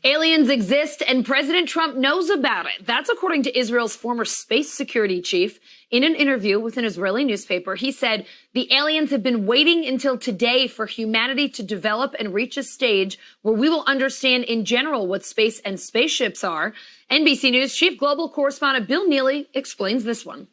Aliens exist and President Trump knows about it. That's according to Israel's former space security chief. In an interview with an Israeli newspaper, he said the aliens have been waiting until today for humanity to develop and reach a stage where we will understand in general what space and spaceships are. NBC News chief global correspondent Bill Neely explains this one.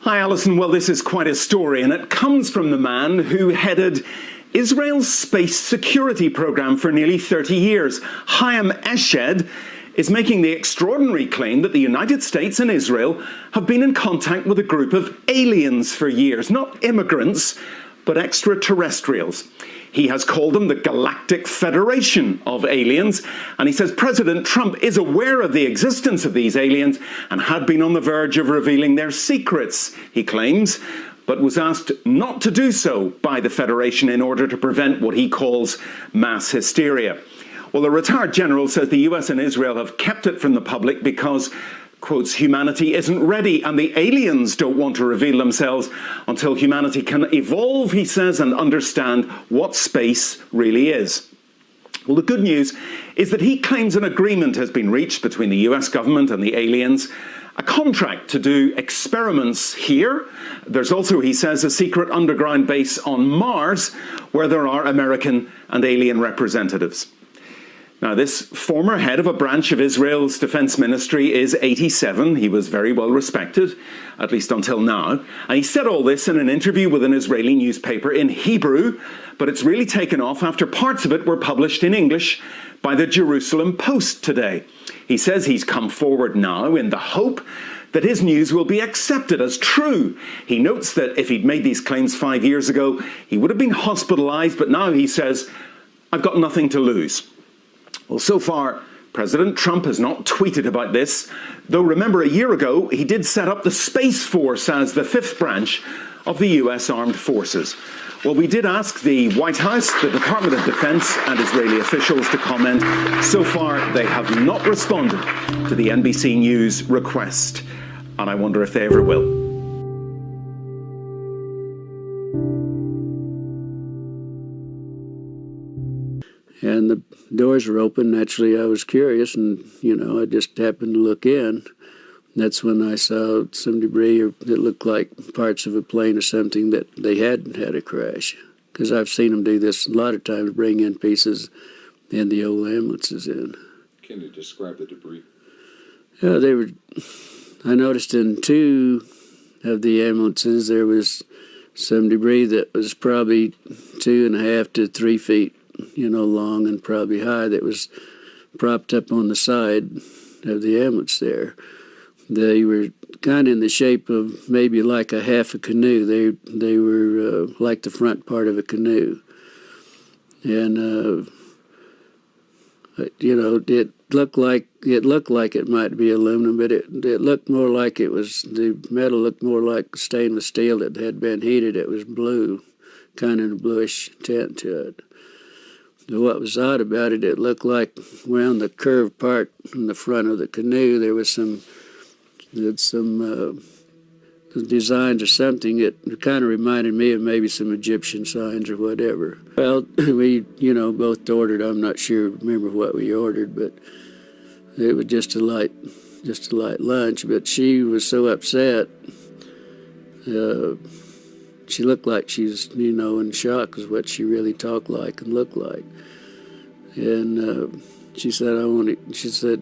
Hi, Alison. Well, this is quite a story, and it comes from the man who headed Israel's space security program for nearly 30 years. Chaim Eshed is making the extraordinary claim that the United States and Israel have been in contact with a group of aliens for years, not immigrants, but extraterrestrials. He has called them the Galactic Federation of Aliens, and he says President Trump is aware of the existence of these aliens and had been on the verge of revealing their secrets, he claims, but was asked not to do so by the Federation in order to prevent what he calls mass hysteria. Well, the retired general says the US and Israel have kept it from the public because, quotes, humanity isn't ready and the aliens don't want to reveal themselves until humanity can evolve, he says, and understand what space really is. Well, the good news is that he claims an agreement has been reached between the US government and the aliens, a contract to do experiments here. There's also, he says, a secret underground base on Mars where there are American and alien representatives. Now, this former head of a branch of Israel's defense ministry is 87. He was very well respected, at least until now. And he said all this in an interview with an Israeli newspaper in Hebrew, but it's really taken off after parts of it were published in English by the Jerusalem Post today. He says he's come forward now in the hope that his news will be accepted as true. He notes that if he'd made these claims 5 years ago, he would have been hospitalized, but now he says, I've got nothing to lose. Well, so far, President Trump has not tweeted about this, though remember a year ago, he did set up the Space Force as the fifth branch of the US Armed Forces. Well, we did ask the White House, the Department of Defense and Israeli officials to comment. So far, they have not responded to the NBC News request, and I wonder if they ever will. And the doors were open. Naturally, I was curious, and, I just happened to look in. That's when I saw some debris that looked like parts of a plane or something that they hadn't had a crash. Because I've seen them do this a lot of times, bring in pieces and the old ambulances in. Can you describe the debris? Yeah, I noticed in two of the ambulances there was some debris that was probably 2.5 to 3 feet long and probably high, that was propped up on the side of the ambulance there. They were kind of in the shape of maybe like a half a canoe. They were like the front part of a canoe. And, it looked like it might be aluminum, but it looked more like the metal looked more like stainless steel that had been heated. It was blue, kind of a bluish tint to it. What was odd about it, it looked like around the curved part in the front of the canoe, there was some designs or something that kind of reminded me of maybe some Egyptian signs or whatever. Well, we, both ordered. I'm not sure, remember what we ordered, but it was just a light lunch. But she was so upset. She looked like she was, in shock, is what she really talked like and looked like. And she said,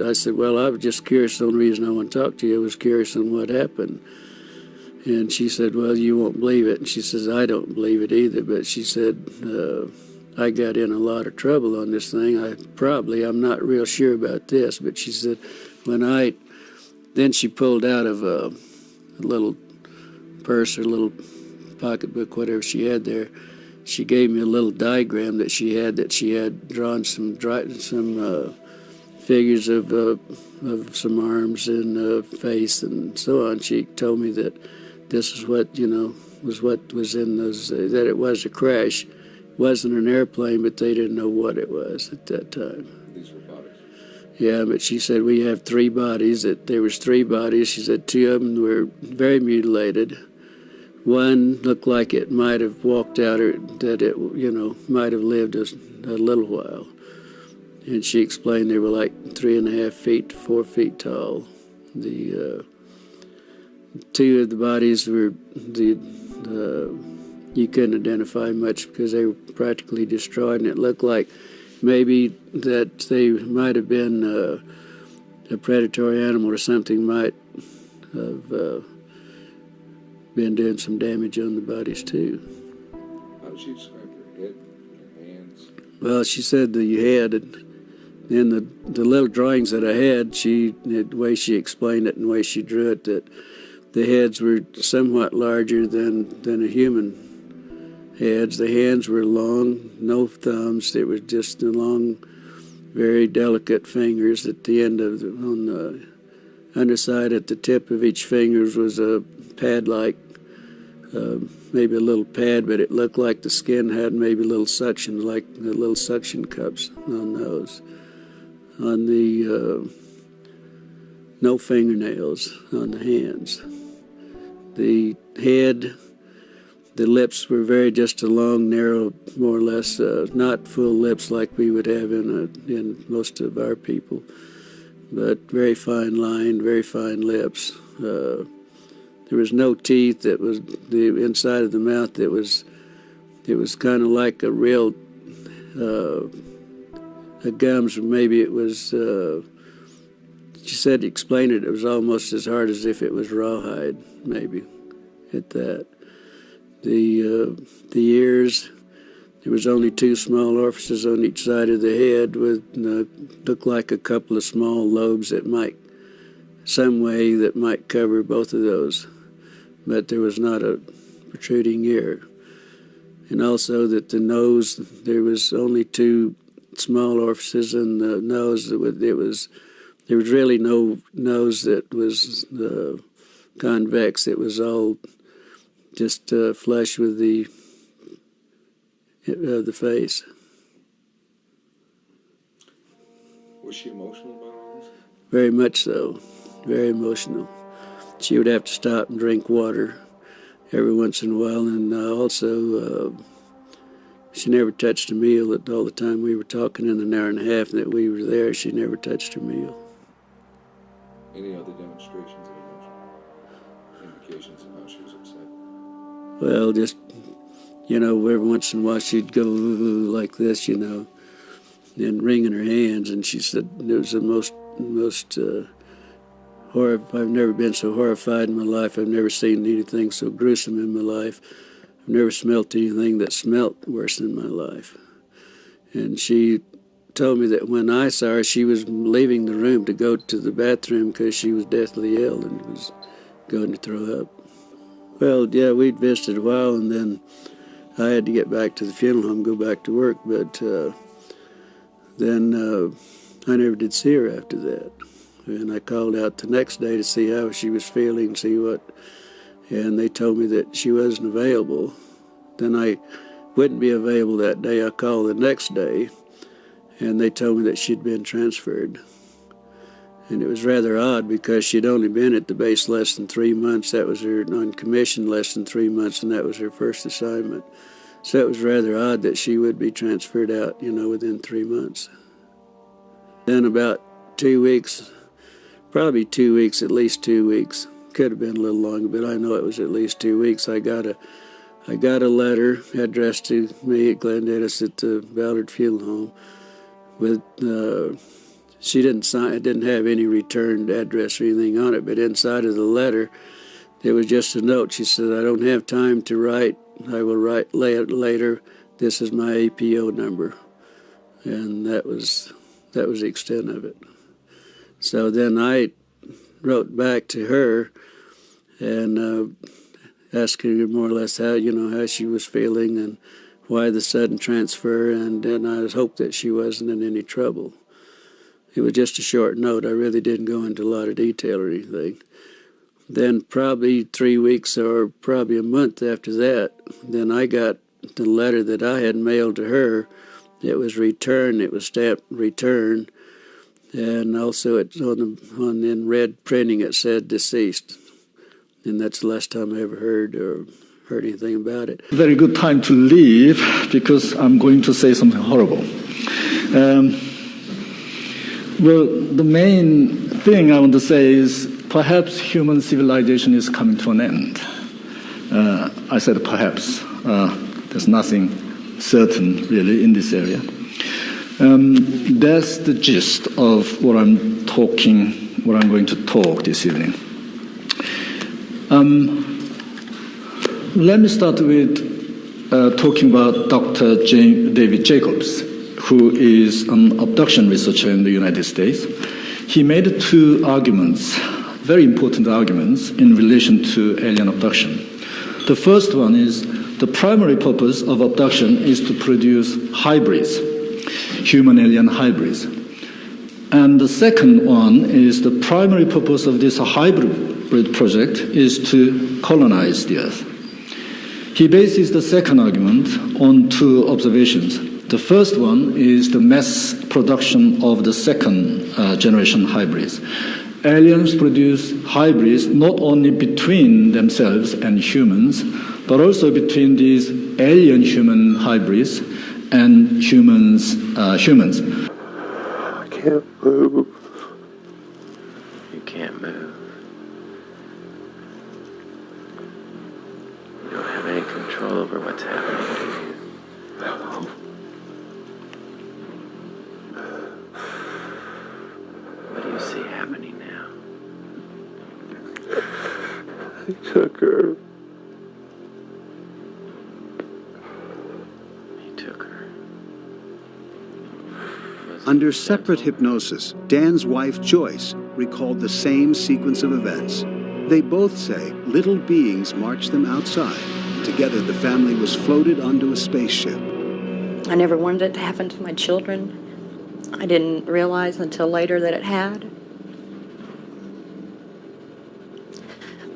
I said, well, I was just curious. The only reason I want to talk to you was curious on what happened. And she said, well, you won't believe it. And she says, I don't believe it either. But she said, I got in a lot of trouble on this thing. I'm not real sure about this. But she said, then she pulled out of a little purse or little pocketbook, whatever she had there. She gave me a little diagram that she had drawn some figures of some arms and face and so on. She told me that this is what was in those, that it was a crash. It wasn't an airplane, but they didn't know what it was at that time. These were bodies. Yeah, but she said we have 3 bodies. That there was 3 bodies. She said 2 of them were very mutilated. One looked like it might have walked out, or that it, might have lived a little while. and she explained they were like 3.5 feet to 4 feet tall. The two of the bodies were you couldn't identify much because they were practically destroyed, and it looked like maybe that they might have been a predatory animal or something might have been doing some damage on the bodies too. How did she describe their head, their hands? Well, she said the head, and the little drawings that I had, the way she explained it and the way she drew it, that the heads were somewhat larger than a human heads. The hands were long, no thumbs. It was just the long, very delicate fingers at the end of on the underside at the tip of each fingers was a pad-like, maybe a little pad, but it looked like the skin had maybe little suction, like the little suction cups on those. On the no fingernails on the hands. The head, the lips were just a long, narrow, more or less, not full lips like we would have in most of our people, but very fine lined, very fine lips. There was no teeth. That was the inside of the mouth. It was kind of like a real gums, or maybe it was. She said, explained it. It was almost as hard as if it was rawhide, maybe, at that. The ears, there was only 2 small orifices on each side of the head with looked like a couple of small lobes that might, some way that might cover both of those. But there was not a protruding ear. And also that the nose, there was only 2 small orifices in the nose. There was really no nose that was convex. It was all just flush with the face. Was she emotional about all this? Very much so. Very emotional. She would have to stop and drink water every once in a while, and also she never touched a meal. All the time we were talking in an hour and a half that we were there, she never touched her meal. Any other demonstrations of emotion? Indications of how she was upset? Well, just, every once in a while she'd go like this, and wringing her hands, and she said it was the most horrible. I've never been so horrified in my life. I've never seen anything so gruesome in my life. I've never smelt anything that smelt worse in my life. And she told me that when I saw her, she was leaving the room to go to the bathroom because she was deathly ill and was going to throw up. Well, yeah, we'd visited a while, and then I had to get back to the funeral home, go back to work, but then I never did see her after that. And I called out the next day to see how she was feeling, and they told me that she wasn't available. Then I wouldn't be available that day. I called the next day, and they told me that she'd been transferred. And it was rather odd because she'd only been at the base less than 3 months. That was her on commission less than 3 months, and that was her first assignment. So it was rather odd that she would be transferred out, within 3 months. Then about 2 weeks, probably 2 weeks, at least 2 weeks. Could have been a little longer, but I know it was at least 2 weeks. I got a letter addressed to me at Glendinness at the Ballard Funeral Home. With she didn't sign. It didn't have any returned address or anything on it, but inside of the letter, there was just a note. She said, "I don't have time to write. I will write later. This is my APO number," and that was the extent of it. So then I wrote back to her and asked her more or less how she was feeling and why the sudden transfer, and I hoped that she wasn't in any trouble. It was just a short note. I really didn't go into a lot of detail or anything. Then probably 3 weeks or probably a month after that, then I got the letter that I had mailed to her. It was returned. It was stamped return. And also it's in red printing it said deceased. And that's the last time I ever heard anything about it. Very good time to leave because I'm going to say something horrible. Well, the main thing I want to say is perhaps human civilization is coming to an end. I said perhaps. There's nothing certain really in this area. That's the gist of what I'm going to talk this evening. Let me start with talking about Dr. David Jacobs, who is an abduction researcher in the United States. He made two arguments, very important arguments, in relation to alien abduction. The first one is the primary purpose of abduction is to produce hybrids, human-alien hybrids. And the second one is the primary purpose of this hybrid project is to colonize the Earth. He bases the second argument on two observations. The first one is the mass production of the second generation hybrids. Aliens produce hybrids not only between themselves and humans, but also between these alien-human hybrids and humans. I can't move. You can't move. You don't have any control over what's happening to you. No. What do you see happening now? They took her. He took her. Under separate hypnosis, Dan's wife, Joyce, recalled the same sequence of events. They both say little beings marched them outside. Together, the family was floated onto a spaceship. I never wanted it to happen to my children. I didn't realize until later that it had.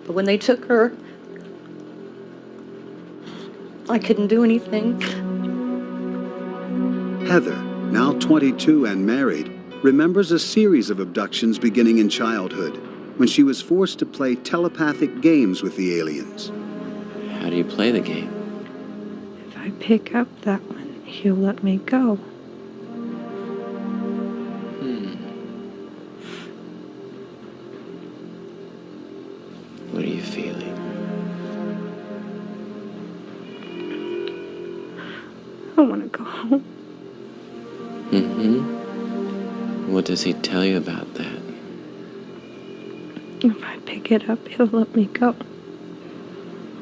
But when they took her, I couldn't do anything. Heather, now 22 and married, remembers a series of abductions beginning in childhood, when she was forced to play telepathic games with the aliens. How do you play the game? If I pick up that one, he'll let me go. What are you feeling? I want to go home. What does he tell you about that? If I pick it up, he'll let me go.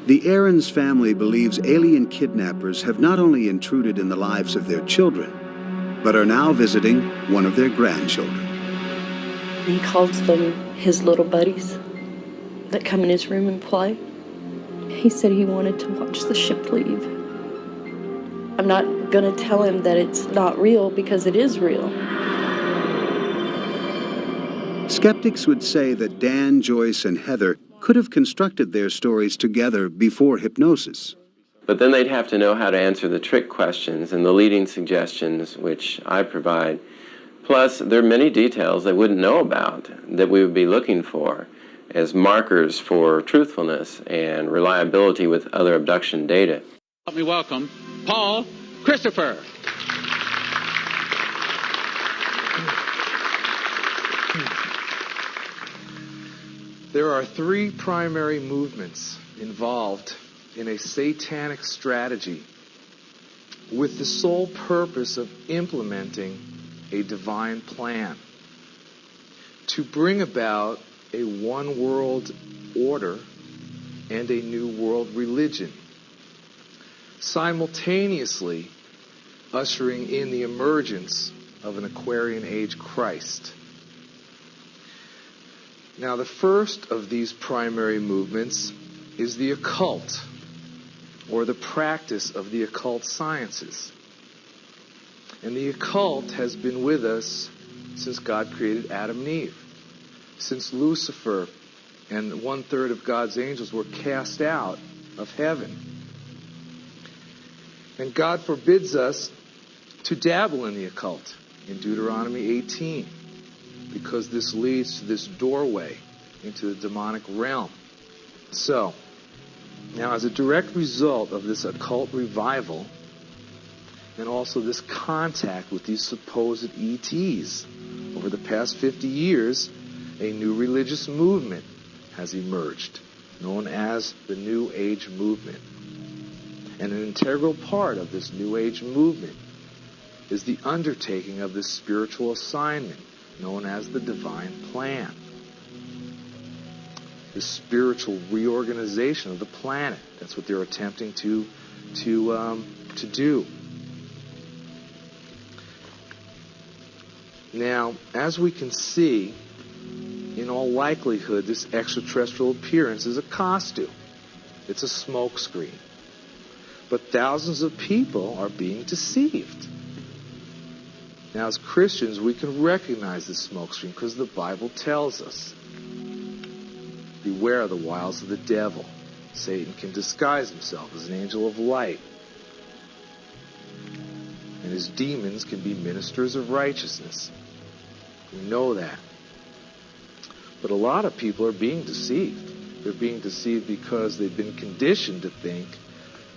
The Aarons family believes alien kidnappers have not only intruded in the lives of their children, but are now visiting one of their grandchildren. He calls them his little buddies that come in his room and play. He said he wanted to watch the ship leave. I'm not going to tell him that it's not real because it is real. Skeptics would say that Dan, Joyce, and Heather could have constructed their stories together before hypnosis. But then they'd have to know how to answer the trick questions and the leading suggestions which I provide. Plus, there are many details they wouldn't know about that we would be looking for as markers for truthfulness and reliability with other abduction data. Help me welcome Paul Christopher. There are three primary movements involved in a satanic strategy with the sole purpose of implementing a divine plan to bring about a one-world order and a new world religion, simultaneously ushering in the emergence of an Aquarian Age Christ. Now, the first of these primary movements is the occult, or the practice of the occult sciences. And the occult has been with us since God created Adam and Eve, since Lucifer and 1/3 of God's angels were cast out of heaven. And God forbids us to dabble in the occult in Deuteronomy 18, because this leads to this doorway into the demonic realm. So, now as a direct result of this occult revival, and also this contact with these supposed ETs, over the past 50 years, a new religious movement has emerged, known as the New Age movement. And an integral part of this New Age movement is the undertaking of this spiritual assignment, known as the divine plan. The spiritual reorganization of the planet. That's what they're attempting to do. Now, as we can see, in all likelihood, this extraterrestrial appearance is a costume. It's a smokescreen. But thousands of people are being deceived. Now, as Christians, we can recognize this smokescreen because the Bible tells us. Beware of the wiles of the devil. Satan can disguise himself as an angel of light. And his demons can be ministers of righteousness. We know that. But a lot of people are being deceived. They're being deceived because they've been conditioned to think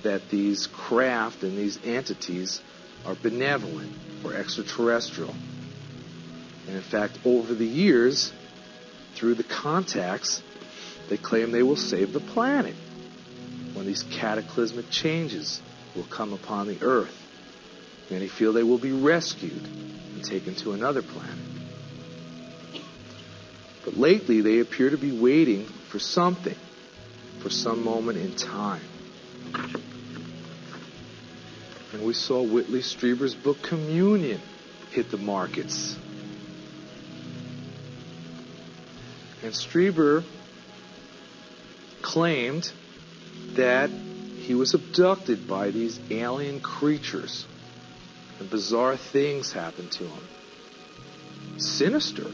that these craft and these entities are benevolent or extraterrestrial. And in fact, over the years, through the contacts, they claim they will save the planet when these cataclysmic changes will come upon the earth. Many feel they will be rescued and taken to another planet. But lately, they appear to be waiting for something, for some moment in time. And we saw Whitley Strieber's book Communion hit the markets. And Strieber claimed that he was abducted by these alien creatures and bizarre things happened to him. Sinister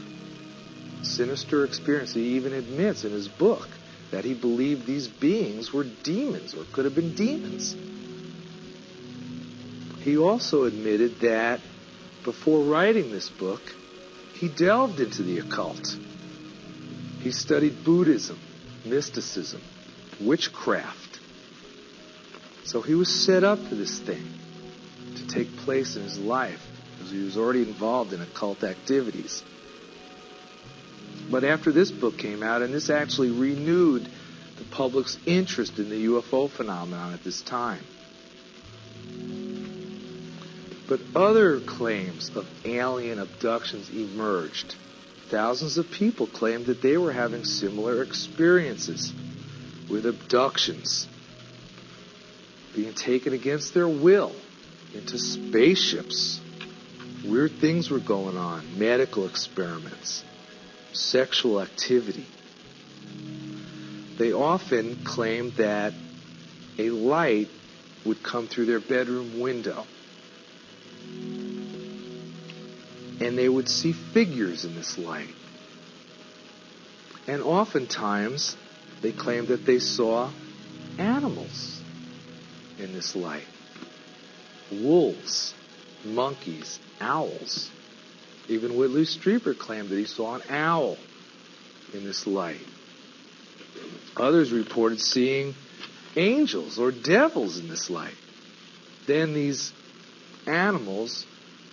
experience. He even admits in his book that he believed these beings were demons or could have been demons. He also admitted that before writing this book, he delved into the occult. He studied Buddhism, mysticism, witchcraft. So he was set up for this thing to take place in his life because he was already involved in occult activities. But after this book came out, and this actually renewed the public's interest in the UFO phenomenon at this time. But other claims of alien abductions emerged. Thousands of people claimed that they were having similar experiences with abductions, being taken against their will into spaceships. Weird things were going on, medical experiments, sexual activity. They often claimed that a light would come through their bedroom window, and they would see figures in this light. And oftentimes, they claimed that they saw animals in this light. Wolves, monkeys, owls. Even Whitley Strieber claimed that he saw an owl in this light. Others reported seeing angels or devils in this light. Then these animals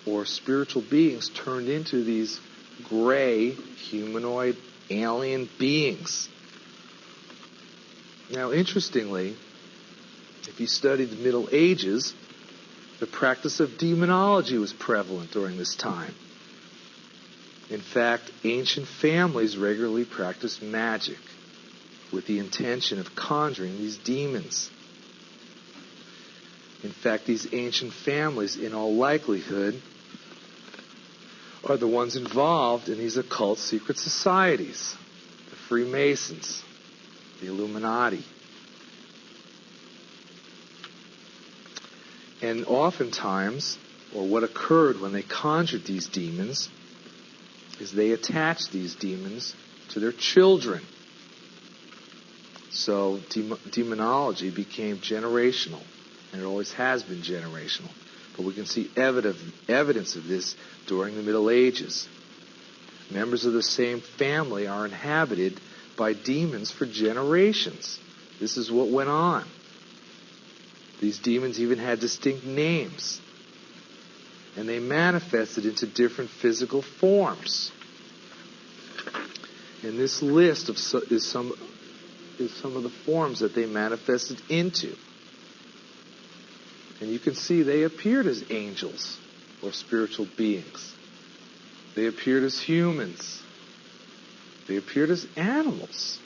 or spiritual beings turned into these gray, humanoid, alien beings. Now, interestingly, if you study the Middle Ages, the practice of demonology was prevalent during this time. In fact, ancient families regularly practiced magic with the intention of conjuring these demons. In fact, these ancient families, in all likelihood, are the ones involved in these occult secret societies, the Freemasons, the Illuminati. And oftentimes, or what occurred when they conjured these demons, is they attached these demons to their children. So demonology became generational, and it always has been generational. But we can see evidence of this during the Middle Ages. Members of the same family are inhabited by demons for generations. This is what went on. These demons even had distinct names. And they manifested into different physical forms. And this list is some of the forms that they manifested into. And you can see they appeared as angels or spiritual beings. They appeared as humans. They appeared as animals.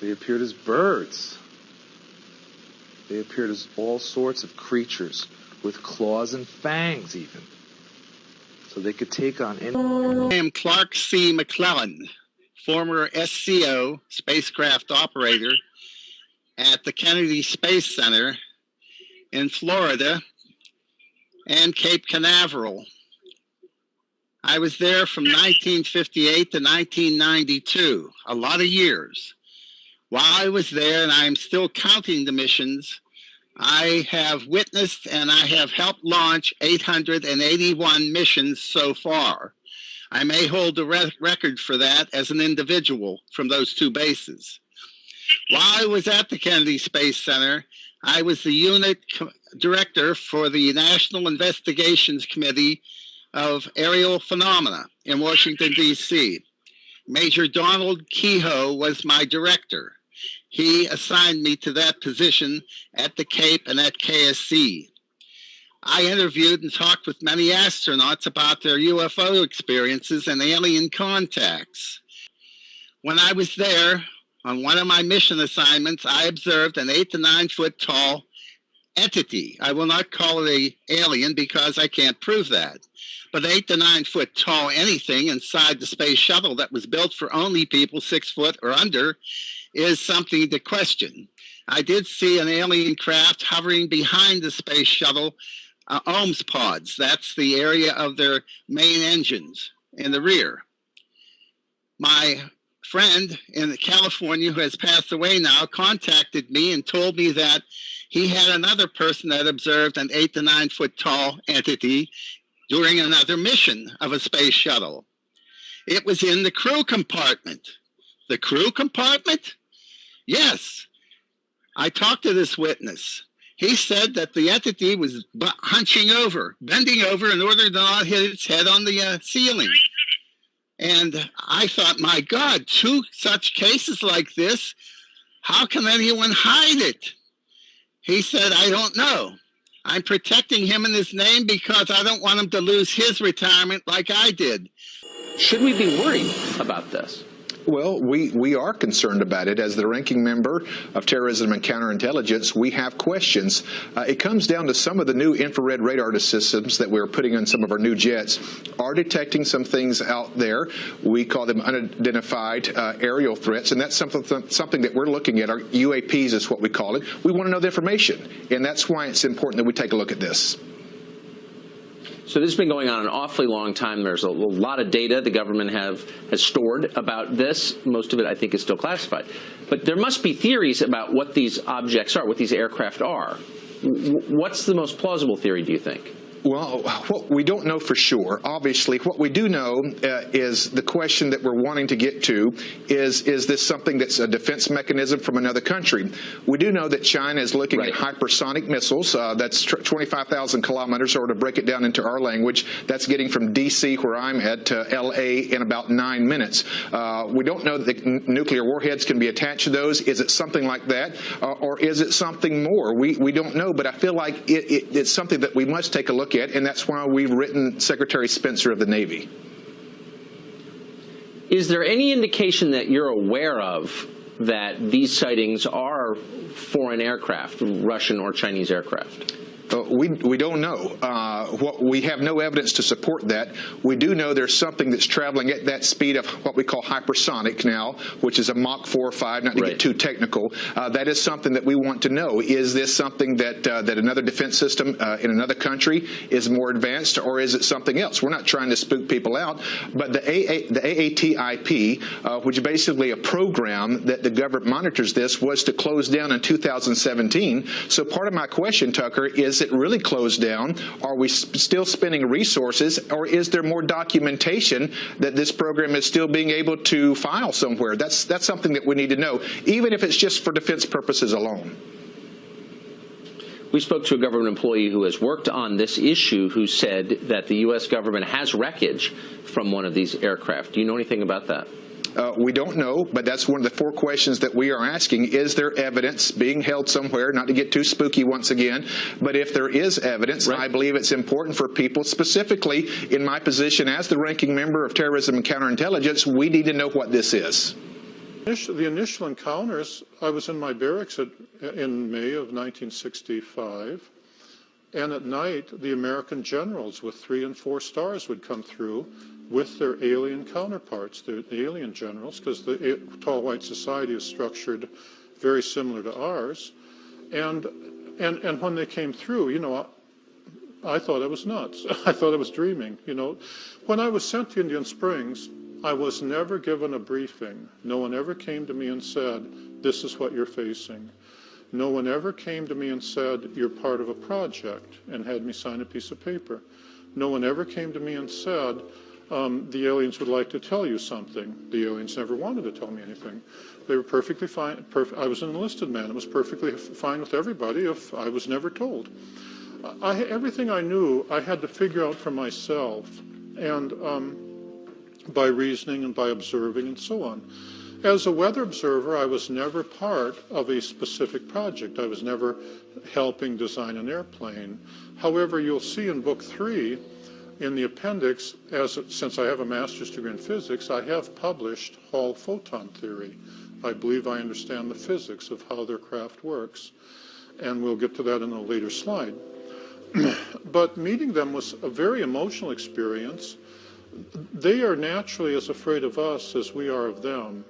They appeared as birds. They appeared as all sorts of creatures with claws and fangs even. So they could take on any... I am Clark C. McClellan, former SCO, spacecraft operator, at the Kennedy Space Center in Florida and Cape Canaveral. I was there from 1958 to 1992, a lot of years. While I was there, and I'm still counting the missions, I have witnessed and I have helped launch 881 missions so far. I may hold the record for that as an individual from those two bases. While I was at the Kennedy Space Center, I was the unit director for the National Investigations Committee of Aerial Phenomena in Washington, D.C. Major Donald Kehoe was my director. He assigned me to that position at the Cape and at KSC. I interviewed and talked with many astronauts about their UFO experiences and alien contacts. When I was there, on one of my mission assignments, I observed an 8 to 9 foot tall entity. I will not call it an alien because I can't prove that. But 8 to 9 foot tall anything inside the space shuttle that was built for only people 6 foot or under is something to question. I did see an alien craft hovering behind the space shuttle OMS pods. That's the area of their main engines in the rear. My friend in California, who has passed away now, contacted me and told me that he had another person that observed an 8 to 9 foot tall entity during another mission of a space shuttle. It was in the crew compartment. The crew compartment? Yes. I talked to this witness. He said that the entity was hunching over, bending over in order to not hit its head on the ceiling. And I thought, my God, 2 such cases like this, how can anyone hide it? He said, I don't know. I'm protecting him and his name because I don't want him to lose his retirement like I did. Should we be worried about this? Well, we are concerned about it. As the ranking member of Terrorism and Counterintelligence, we have questions. It comes down to some of the new infrared radar systems that we're putting on some of our new jets are detecting some things out there. We call them unidentified aerial threats, and that's something that we're looking at. Our UAPs is what we call it. We want to know the information, and that's why it's important that we take a look at this. So this has been going on an awfully long time. There's a lot of data the government has stored about this. Most of it, I think, is still classified. But there must be theories about what these objects are, what these aircraft are. What's the most plausible theory, do you think? Well, what we don't know for sure. Obviously, what we do know is the question that we're wanting to get to is this something that's a defense mechanism from another country? We do know that China is looking at hypersonic missiles. That's 25,000 kilometers, or to break it down into our language, that's getting from D.C., where I'm at, to L.A. in about 9 minutes. We don't know that the nuclear warheads can be attached to those. Is it something like that, or is it something more? We don't know, but I feel like it's something that we must take a look at, and that's why we've written Secretary Spencer of the Navy. Is there any indication that you're aware of that these sightings are foreign aircraft, Russian or Chinese aircraft? We don't know. We have no evidence to support that. We do know there's something that's traveling at that speed of what we call hypersonic now, which is a Mach 4 or 5, not to get too technical. That is something that we want to know. Is this something that another defense system in another country is more advanced, or is it something else? We're not trying to spook people out, but the AATIP, which is basically a program that the government monitors this, was to close down in 2017. So part of my question, Tucker, is it really closed down? Are we still spending resources, or is there more documentation that this program is still being able to file somewhere? That's something that we need to know, even if it's just for defense purposes alone. We spoke to a government employee who has worked on this issue who said that the U.S. government has wreckage from one of these aircraft. Do you know anything about that? We don't know, but that's one of the 4 questions that we are asking. Is there evidence being held somewhere? Not to get too spooky once again, but if there is evidence, I believe it's important for people, specifically in my position as the ranking member of Terrorism and Counterintelligence, we need to know what this is. The initial encounters, I was in my barracks in May of 1965, and at night the American generals with 3 and 4 stars would come through with their alien counterparts, the alien generals, because the Tall White Society is structured very similar to ours. And when they came through, you know, I thought I was nuts. I thought I was dreaming, you know. When I was sent to Indian Springs, I was never given a briefing. No one ever came to me and said, this is what you're facing. No one ever came to me and said, you're part of a project, and had me sign a piece of paper. No one ever came to me and said, the aliens would like to tell you something. The aliens never wanted to tell me anything. They were perfectly fine. I was an enlisted man. It was perfectly fine with everybody if I was never told. Everything I knew, I had to figure out for myself, and by reasoning and by observing and so on. As a weather observer, I was never part of a specific project. I was never helping design an airplane. However, you'll see in Book 3, in the appendix, since I have a master's degree in physics, I have published Hall photon theory. I believe I understand the physics of how their craft works, and we'll get to that in a later slide. But meeting them was a very emotional experience. They are naturally as afraid of us as we are of them.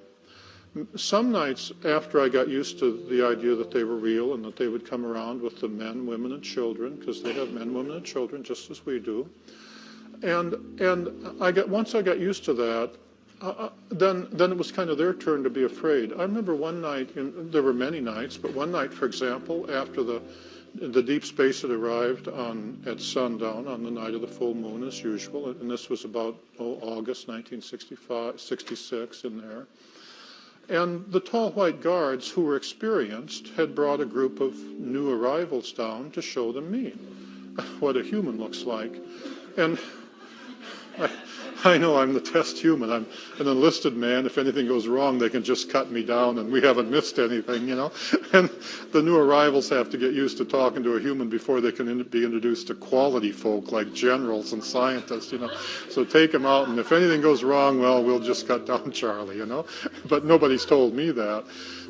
Some nights after I got used to the idea that they were real and that they would come around with the men, women, and children, because they have men, women, and children just as we do. And once I got used to that, then it was kind of their turn to be afraid. I remember one night, there were many nights, but one night, for example, after the deep space had arrived at sundown on the night of the full moon as usual, and this was about August 1966 in there. And the tall white guards who were experienced had brought a group of new arrivals down to show them me, what a human looks like. And I know I'm the test human. I'm an enlisted man. If anything goes wrong, they can just cut me down and we haven't missed anything, you know. And the new arrivals have to get used to talking to a human before they can be introduced to quality folk like generals and scientists, you know. So take them out, and if anything goes wrong, well, we'll just cut down Charlie, you know. But nobody's told me that.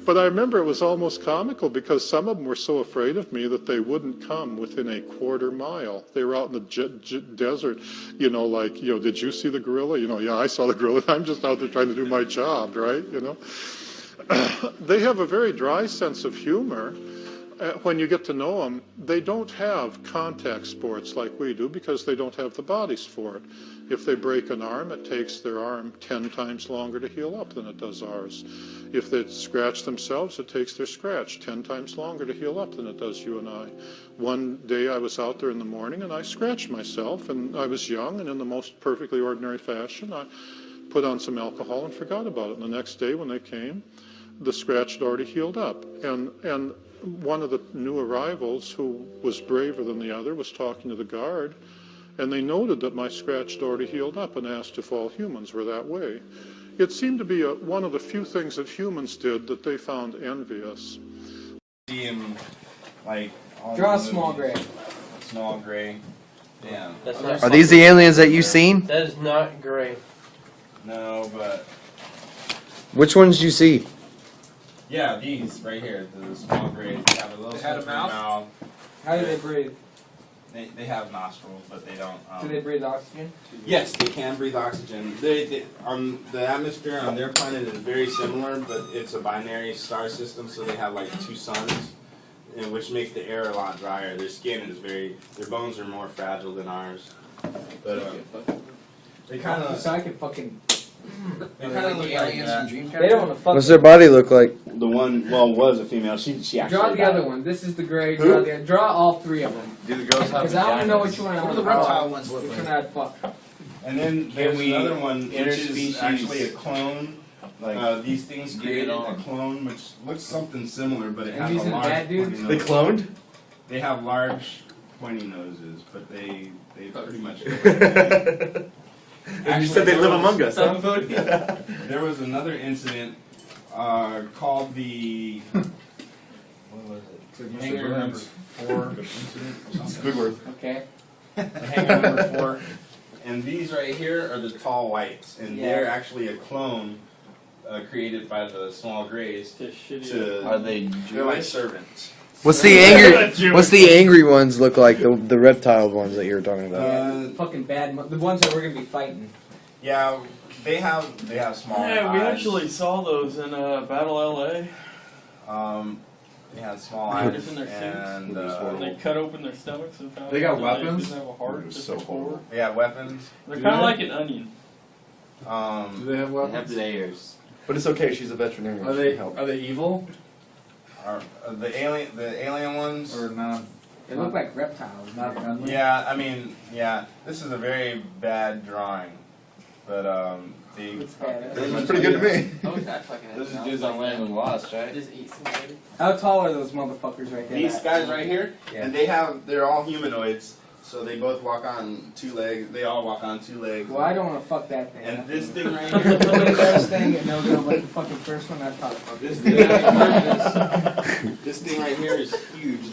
But I remember it was almost comical because some of them were so afraid of me that they wouldn't come within a quarter mile. They were out in the desert, you know, like, you know, did you see the gorilla? You know, yeah, I saw the gorilla. I'm just out there trying to do my job, right? You know, they have a very dry sense of humor. When you get to know them, they don't have contact sports like we do because they don't have the bodies for it. If they break an arm, it takes their arm 10 times longer to heal up than it does ours. If they scratch themselves, it takes their scratch 10 times longer to heal up than it does you and I. One day I was out there in the morning and I scratched myself, and I was young, and in the most perfectly ordinary fashion, I put on some alcohol and forgot about it. And the next day when they came, the scratch had already healed up. And one of the new arrivals, who was braver than the other, was talking to the guard, and they noted that my scratch had already healed up and asked if all humans were that way. It seemed to be one of the few things that humans did that they found envious. See him, like, draw a small gray. Small gray. Yeah. Are these the aliens that you've seen? That is not gray. No, but Which ones did you see? yeah, these right here, the small grays. They have a little slippery mouth. How do they breathe? They have nostrils, but they don't. Do they breathe oxygen? Yes, they can breathe oxygen. The atmosphere on their planet is very similar, but it's a binary star system, so they have like 2 suns, which make the air a lot drier. Their skin is their bones are more fragile than ours. But they kind of. So I can fucking. They kind of look like that. They don't want to fuck. What's their body look like? The one, was a female. She actually draw the other one. This is the gray. Draw all 3 of them. Do the girls have? Because I want to know which one I want. The reptile ones look which one I'd fuck. And then there's another one, which is actually a clone. Like these things created a clone, which looks something similar, but it has a large. They cloned? They have large, pointy noses, but they pretty much. And you said they live among us, huh? There was another incident called the. What was it? Hangar number 4 incident. Squidward. Okay. The hangar number 4. And these right here are the tall whites, and they're actually a clone created by the small grays. Are they They're like Jewish? servants. What's the angry? What's the angry ones look like? The reptile ones that you were talking about. Fucking bad. The ones that we're gonna be fighting. Yeah, they have smaller Yeah, we eyes. actually saw those in Battle LA. They had small Put eyes in their and and they cut open their stomachs and found They got out weapons? They didn't have a heart, just a core. They have weapons. They're kind of like an onion. Do they have weapons? They have layers. But it's okay. She's a veterinarian. Are they evil? Are the alien ones or not? They look like reptiles, not friendly. Yeah, I mean, yeah. This is a very bad drawing, but It's This is pretty good to me. This is dudes on Land and Lost, right? Just eat somebody. How tall are those motherfuckers right there? These guys right here, Yeah. and they're all humanoids, so they both walk on 2 legs. They all walk on 2 legs. Well, I don't want to fuck that thing. And this thing right here, this thing, and they're gonna like the fucking first one. I'd probably fuck this this. this thing right here is huge.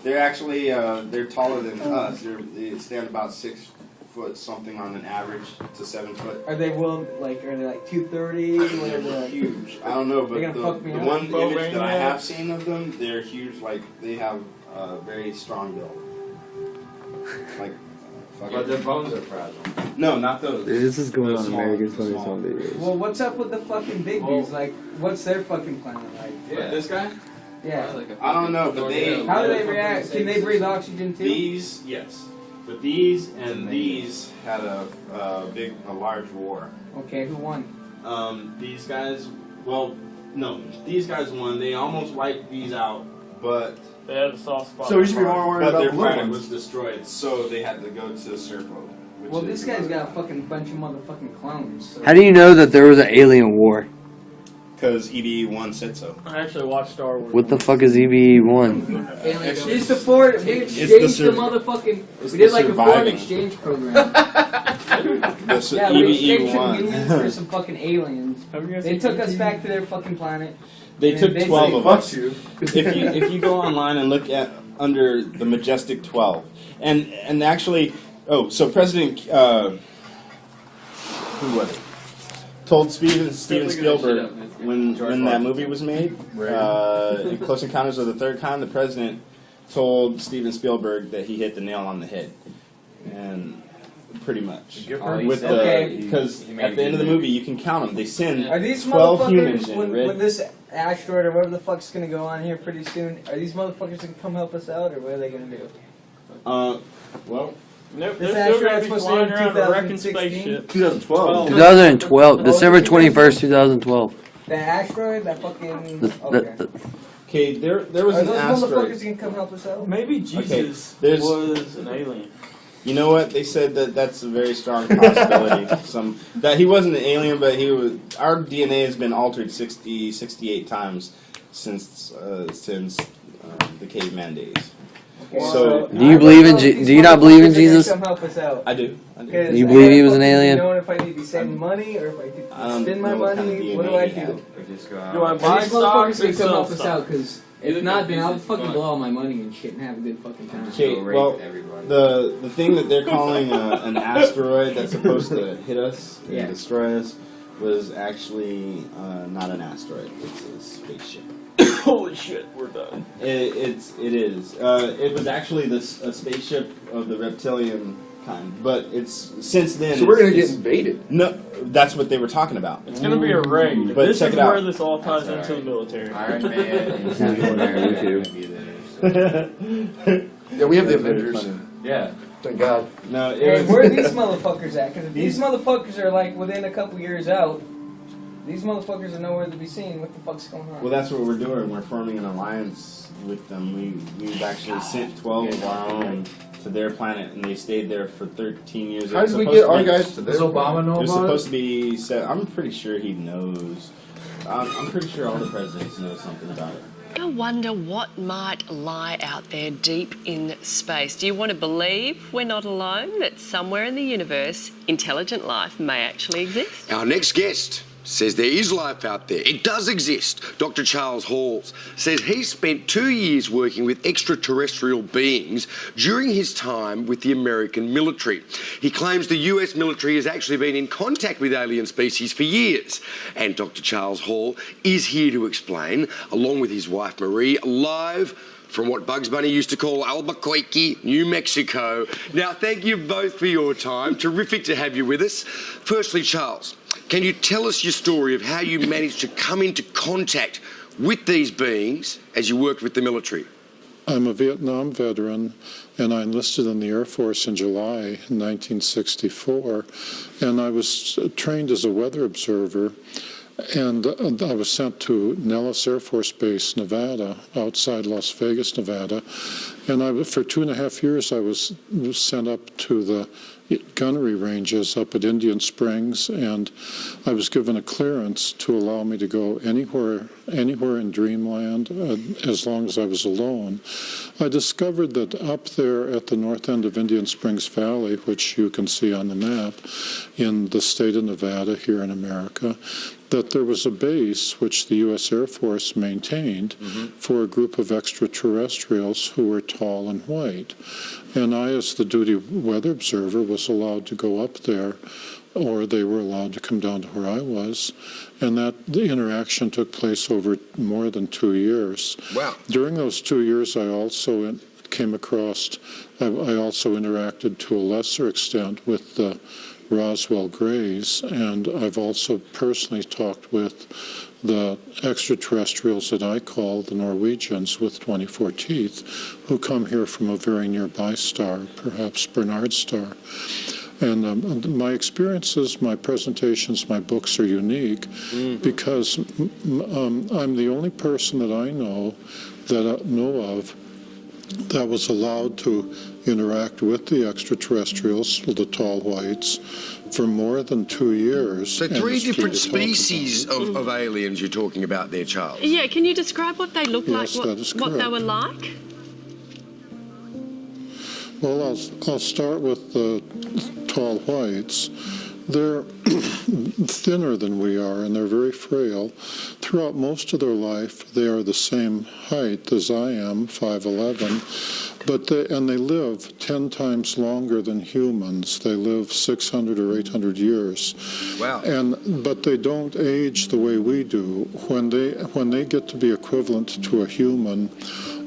They're actually they're taller than us. They stand about 6 foot something on an average to 7 foot. Are they like 230? They're huge. I don't know, but They're gonna fuck me the up. one image that I have seen of them, they're huge. Like they have very strong build. Like, But their bones are fragile. no, not those. This is going on Small- America's small. Funniest Home Videos. Well, what's up with the fucking big dudes? Like, what's their fucking planet like? Yeah. This guy? Yeah. I don't know, but they. How do they react? Can they breathe oxygen too? These, yes, but these and these had a large war. Okay, who won? These guys, well, no, these guys won. They almost wiped these out, but They had a soft spot. So we should be more worried but about their the blue planet ones. was destroyed, so they had to go to Serpo. Well, this guy's got a fucking bunch of motherfucking clones. So. How do you know that there was an alien war? Because EVE1 said so. I actually watched Star Wars. What the fuck is EVE1? We support. We exchanged the motherfucking. We did like a foreign exchange program. Yeah, we exchanged some humans for some fucking aliens. They took us back to their fucking planet. They and took they 12 of us. you. If you go online and look at under the Majestic 12, and actually, so President who was it? Told Steven Spielberg when that movie was made, in Close Encounters of the Third Kind, the president told Steven Spielberg that he hit the nail on the head, and pretty much with because at the end of the movie you can count them. They send Are these 12 humans motherfuckers in when this asteroid or whatever the fuck's gonna go on here pretty soon? Are these motherfuckers gonna come help us out, or what are they gonna do? Well. Nope, This they're still going to be asteroid's supposed to flying be around a wrecking 2016? spaceship. 2012. 2012, December 21st, 2012. The asteroid, that fucking. The- Okay. Okay, there was Are an those asteroid. motherfuckers gonna come help us out? Maybe Jesus there's- was an alien. You know what? They said that's a very strong possibility. That he wasn't an alien, but he was. Our DNA has been altered 68 times since the caveman days. So, do you believe in? Do you not believe in Jesus? Come help us out. I do. Do you believe he was an alien? You know if I need to send money or if I need to spend my money, what do I do? Do I buy These stocks motherfuckers and can come sell help us out because if not, then I'll fucking blow all my money and shit and have a good fucking time. Okay, well, the thing that they're calling an asteroid that's supposed to hit us and destroy us was actually not an asteroid. It's a spaceship. Holy shit, we're done. It is. It was actually a spaceship of the reptilian kind, but it's since then. So we're gonna get invaded. No, that's what they were talking about. It's going to be a raid. But This check is it out. where this all ties into the military. Iron Yeah, we have the Avengers. Yeah. Thank God. No, Hey, where are these motherfuckers at? Because if these motherfuckers are like within a couple years out, these motherfuckers are nowhere to be seen. What the fuck's going on? Well, that's what we're doing. We're forming an alliance with them. We've actually sent 12 of our own to their planet, and they stayed there for 13 years. How did we get our guys to Does their Obama know They're about supposed to be set. I'm pretty sure he knows. I'm pretty sure all the presidents know something about it. I wonder what might lie out there deep in space. Do you want to believe we're not alone, that somewhere in the universe, intelligent life may actually exist? Our next guest says there is life out there. It does exist. Dr. Charles Halls says he spent 2 years working with extraterrestrial beings during his time with the American military. He claims the US military has actually been in contact with alien species for years. And Dr. Charles Hall is here to explain, along with his wife Marie, live from what Bugs Bunny used to call Albuquerque, New Mexico. Now, thank you both for your time. Terrific to have you with us. Firstly, Charles, can you tell us your story of how you managed to come into contact with these beings as you worked with the military? I'm a Vietnam veteran, and I enlisted in the Air Force in July 1964, and I was trained as a weather observer. And I was sent to Nellis Air Force Base, Nevada, outside Las Vegas, Nevada. And for 2.5 years, I was sent up to the gunnery ranges up at Indian Springs, and I was given a clearance to allow me to go anywhere in Dreamland as long as I was alone. I discovered that up there at the north end of Indian Springs Valley, which you can see on the map in the state of Nevada here in America, that there was a base which the U.S. Air Force maintained for a group of extraterrestrials who were tall and white. And I, as the duty weather observer, was allowed to go up there, or they were allowed to come down to where I was. And the interaction took place over more than 2 years. Wow. During those 2 years, I also came across, I also interacted to a lesser extent with the Roswell Greys, and I've also personally talked with the extraterrestrials that I call the Norwegians with 24 teeth, who come here from a very nearby star, perhaps Bernard star. And my experiences, my presentations, my books are unique because I'm the only person that I know of that was allowed to interact with the extraterrestrials, the tall whites, for more than 2 years. So 3 different species of aliens you're talking about there, Charles. Yeah, can you describe what they look like, Yes, that is what they correct. were like? Well, I'll start with the tall whites. They're thinner than we are, and they're very frail. Throughout most of their life, they are the same height as I am, 5'11", but they live 10 times longer than humans. They live 600 or 800 years. Wow. But they don't age the way we do. When they get to be equivalent to a human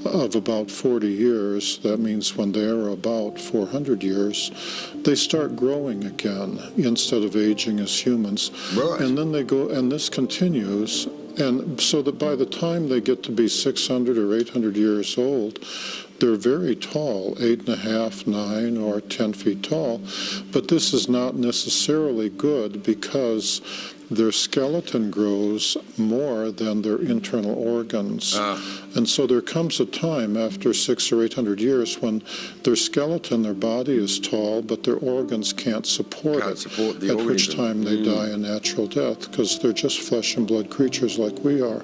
of about 40 years, that means when they are about 400 years, they start growing again instead of aging as humans. Right. And then they go, and this continues, and so that by the time they get to be 600 or 800 years old, they're very tall, 8.5, 9, or 10 feet tall. But this is not necessarily good because their skeleton grows more than their internal organs. And so there comes a time after 600 or 800 years when their skeleton, their body is tall, but their organs can't support it, at which time they die a natural death because they're just flesh and blood creatures like we are.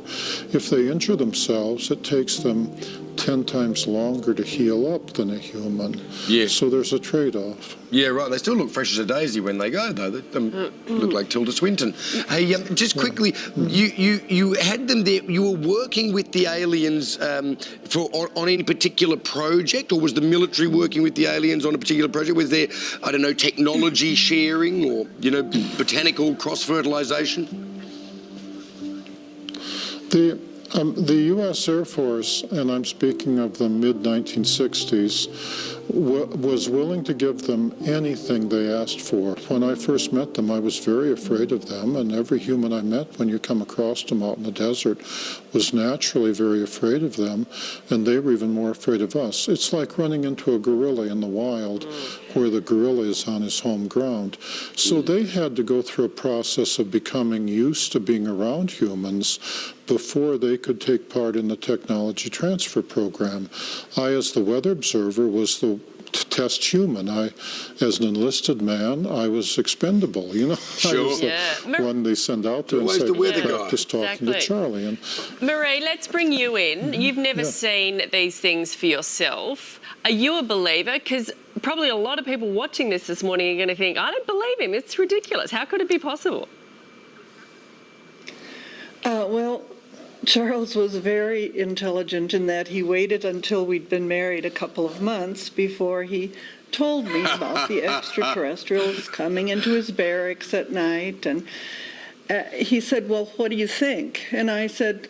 If they injure themselves, it takes them 10 times longer to heal up than a human. Yeah. So there's a trade-off. Yeah, right. They still look fresh as a daisy when they go, though. They look like Tilda Swinton. Hey, just quickly, you had them there. You were working with the aliens on any particular project, or was the military working with the aliens on a particular project? Was there, I don't know, technology sharing or, botanical cross-fertilization? The U.S. Air Force, and I'm speaking of the mid-1960s, was willing to give them anything they asked for. When I first met them, I was very afraid of them, and every human I met when you come across them out in the desert was naturally very afraid of them, and they were even more afraid of us. It's like running into a gorilla in the wild where the gorilla is on his home ground. So they had to go through a process of becoming used to being around humans before they could take part in the technology transfer program. I, as the weather observer, was the test human. As an enlisted man, I was expendable. You know, Sure. I was one they send out there and Always say, the weather guy. practice talking to Charlie. And Marie, let's bring you in. You've never seen these things for yourself. Are you a believer? Because probably a lot of people watching this morning are going to think, I don't believe him. It's ridiculous. How could it be possible? Well, Charles was very intelligent in that he waited until we'd been married a couple of months before he told me about the extraterrestrials coming into his barracks at night. And he said, well, what do you think? And I said,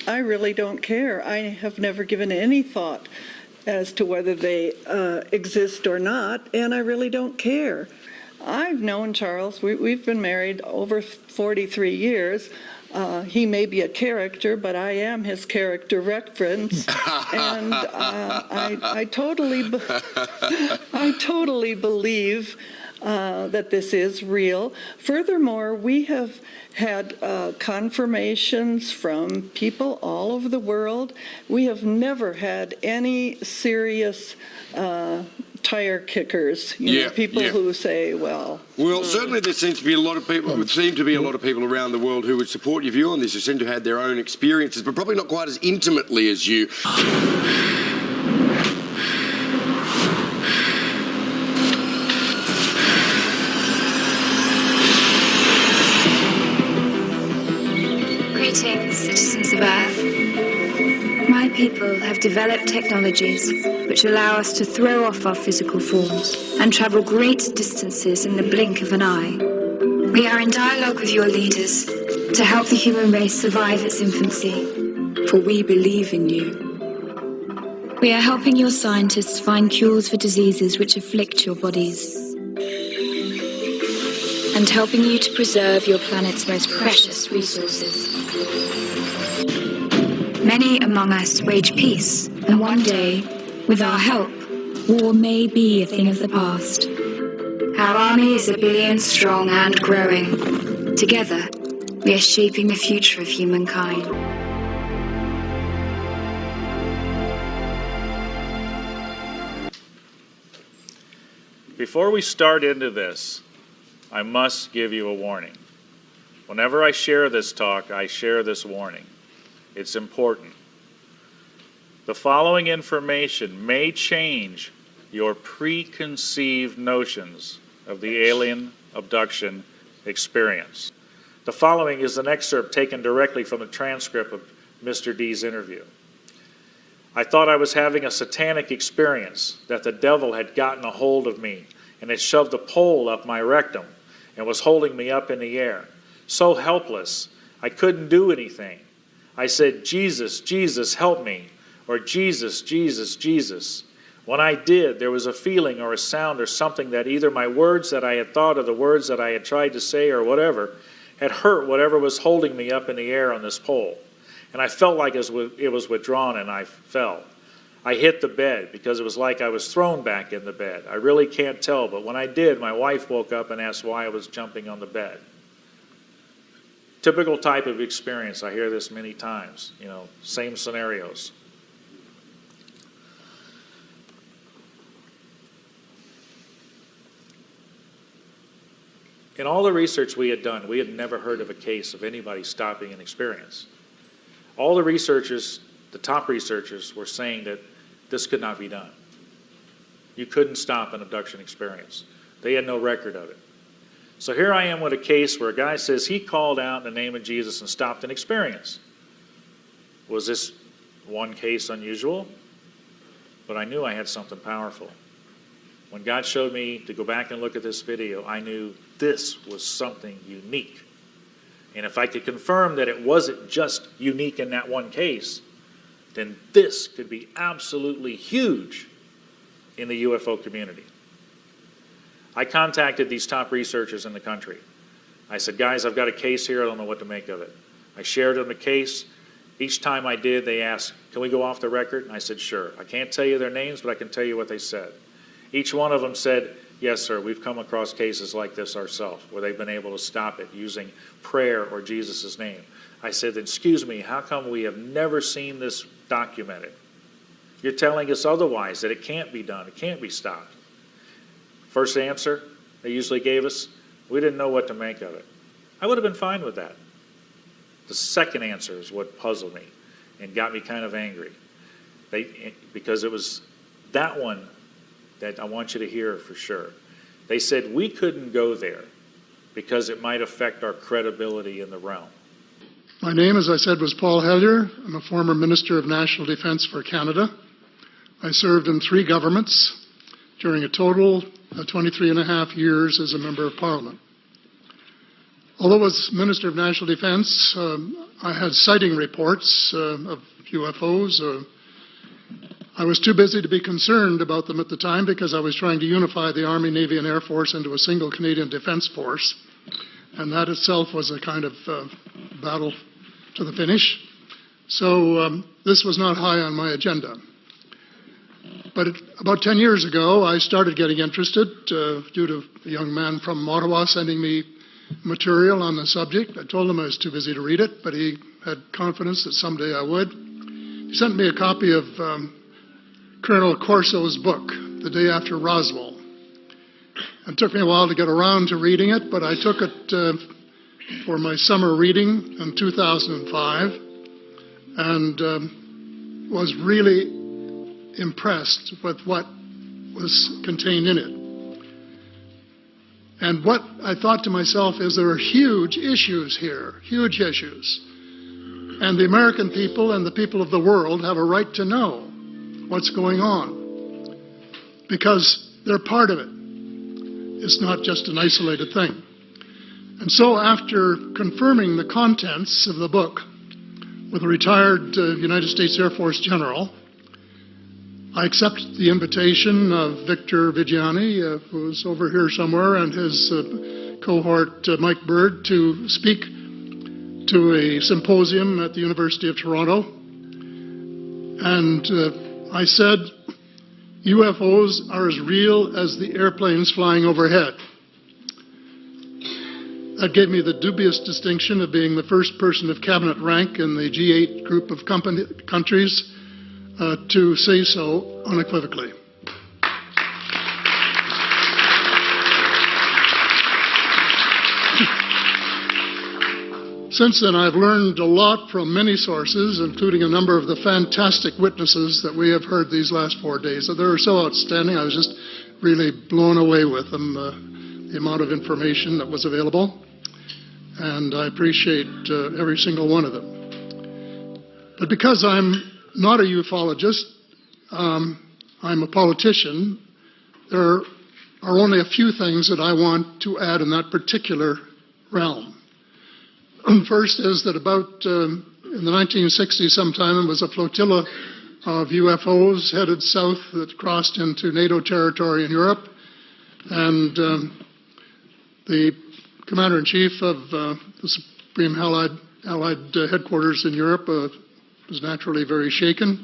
I really don't care. I have never given any thought as to whether they exist or not, and I really don't care. I've known Charles. We've been married over 43 years. He may be a character, but I am his character reference, and I totally believe that this is real. Furthermore, we have had confirmations from people all over the world. We have never had any serious tire kickers, you know, people who say, well... Well, certainly there seems to be a lot of people, around the world who would support your view on this, who seem to have had their own experiences, but probably not quite as intimately as you. Greetings, citizens of Earth. My people have developed technologies which allow us to throw off our physical forms and travel great distances in the blink of an eye. We are in dialogue with your leaders to help the human race survive its infancy, for we believe in you. We are helping your scientists find cures for diseases which afflict your bodies, and helping you to preserve your planet's most precious resources. Many among us wage peace, and one day, with our help, war may be a thing of the past. Our army is 1 billion strong and growing. Together, we are shaping the future of humankind. Before we start into this, I must give you a warning. Whenever I share this talk, I share this warning. It's important. The following information may change your preconceived notions of the alien abduction experience. The following is an excerpt taken directly from the transcript of Mr. D's interview. I thought I was having a satanic experience, that the devil had gotten a hold of me and had shoved a pole up my rectum and was holding me up in the air. So helpless, I couldn't do anything. I said, Jesus, Jesus, help me, or Jesus, Jesus, Jesus. When I did, there was a feeling or a sound or something that either my words that I had thought or the words that I had tried to say or whatever had hurt whatever was holding me up in the air on this pole. And I felt like it was withdrawn and I fell. I hit the bed because it was like I was thrown back in the bed. I really can't tell, but when I did, my wife woke up and asked why I was jumping on the bed. Typical type of experience. I hear this many times, you know, same scenarios. In all the research we had done, we had never heard of a case of anybody stopping an experience. All the researchers, the top researchers, were saying that this could not be done. You couldn't stop an abduction experience. They had no record of it. So here I am with a case where a guy says he called out in the name of Jesus and stopped an experience. Was this one case unusual? But I knew I had something powerful. When God showed me to go back and look at this video, I knew this was something unique. And if I could confirm that it wasn't just unique in that one case, then this could be absolutely huge in the UFO community. I contacted these top researchers in the country. I said, guys, I've got a case here. I don't know what to make of it. I shared them the case. Each time I did, they asked, can we go off the record? And I said, sure. I can't tell you their names, but I can tell you what they said. Each one of them said, yes, sir, we've come across cases like this ourselves, where they've been able to stop it using prayer or Jesus' name. I said, excuse me, how come we have never seen this documented? You're telling us otherwise, that it can't be done, it can't be stopped. First answer they usually gave us, we didn't know what to make of it. I would have been fine with that. The second answer is what puzzled me and got me kind of angry. Because it was that one that I want you to hear for sure. They said we couldn't go there because it might affect our credibility in the realm. My name, as I said, was Paul Hellyer. I'm a former Minister of National Defence for Canada. I served in 3 governments during a total of 23 and a half years as a Member of Parliament. Although as Minister of National Defence, I had sighting reports of UFOs. I was too busy to be concerned about them at the time because I was trying to unify the Army, Navy and Air Force into a single Canadian Defence Force. And that itself was a kind of battle to the finish. So this was not high on my agenda. But about 10 years ago, I started getting interested due to a young man from Ottawa sending me material on the subject. I told him I was too busy to read it, but he had confidence that someday I would. He sent me a copy of Colonel Corso's book, The Day After Roswell. It took me a while to get around to reading it, but I took it for my summer reading in 2005 and was really impressed with what was contained in it. And what I thought to myself is there are huge issues here, huge issues. And the American people and the people of the world have a right to know what's going on because they're part of it. It's not just an isolated thing. And so after confirming the contents of the book with a retired United States Air Force general, I accepted the invitation of Victor Viggiani, who's over here somewhere, and his cohort, Mike Bird, to speak to a symposium at the University of Toronto. And I said, UFOs are as real as the airplanes flying overhead. That gave me the dubious distinction of being the first person of cabinet rank in the G8 group of countries to say so unequivocally. Since then, I've learned a lot from many sources, including a number of the fantastic witnesses that we have heard these last 4 days. They were so outstanding, I was just really blown away with them, the amount of information that was available. And I appreciate every single one of them. But because I'm not a ufologist, I'm a politician, there are only a few things that I want to add in that particular realm. First is that about in the 1960s sometime, there was a flotilla of UFOs headed south that crossed into NATO territory in Europe. And the Commander-in-Chief of the Supreme Allied Headquarters in Europe was naturally very shaken.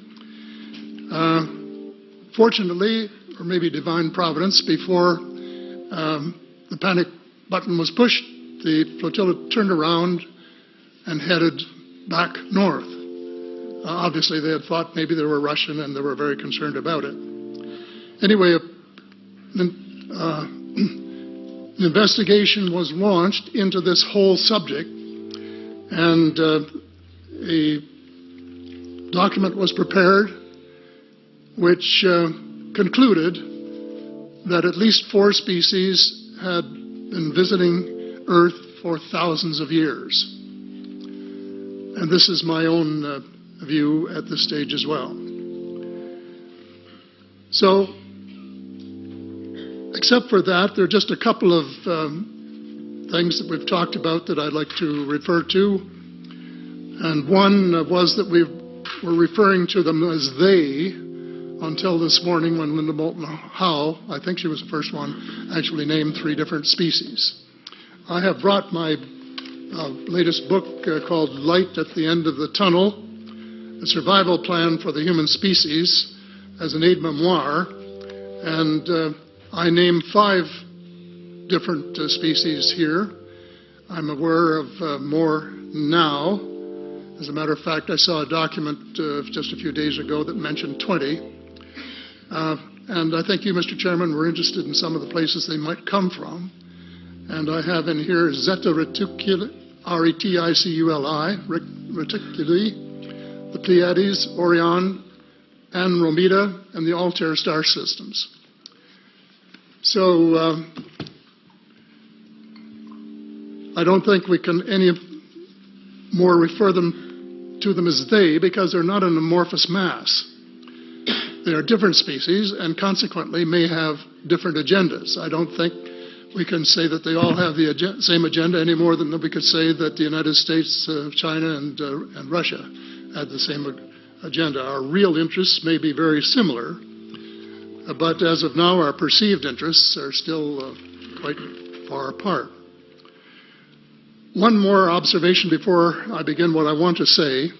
Fortunately, or maybe divine providence, before the panic button was pushed, the flotilla turned around and headed back north. Obviously, they had thought maybe they were Russian, and they were very concerned about it. Anyway, an investigation was launched into this whole subject, and a document was prepared which concluded that at least 4 species had been visiting Earth for thousands of years. And this is my own view at this stage as well. So, except for that, there are just a couple of things that we've talked about that I'd like to refer to. And one was that we were referring to them as they until this morning when Linda Moulton Howe, I think she was the first one, actually named 3 different species. I have brought my latest book called Light at the End of the Tunnel, A Survival Plan for the Human Species, as an aide-memoir, and I name 5 different species here. I'm aware of more now As a matter of fact, I saw a document just a few days ago that mentioned 20. And I think you, Mr. Chairman, were interested in some of the places they might come from. And I have in here Zeta Reticuli, R-E-T-I-C-U-L-I, Reticuli, the Pleiades, Orion, Andromeda, and the Altair star systems. So I don't think we can any more refer to them as they, because they're not an amorphous mass. They are different species and consequently may have different agendas. I don't think we can say that they all have the same agenda any more than we could say that the United States, China, and Russia had the same agenda. Our real interests may be very similar, but as of now, our perceived interests are still quite far apart. One more observation before I begin what I want to say,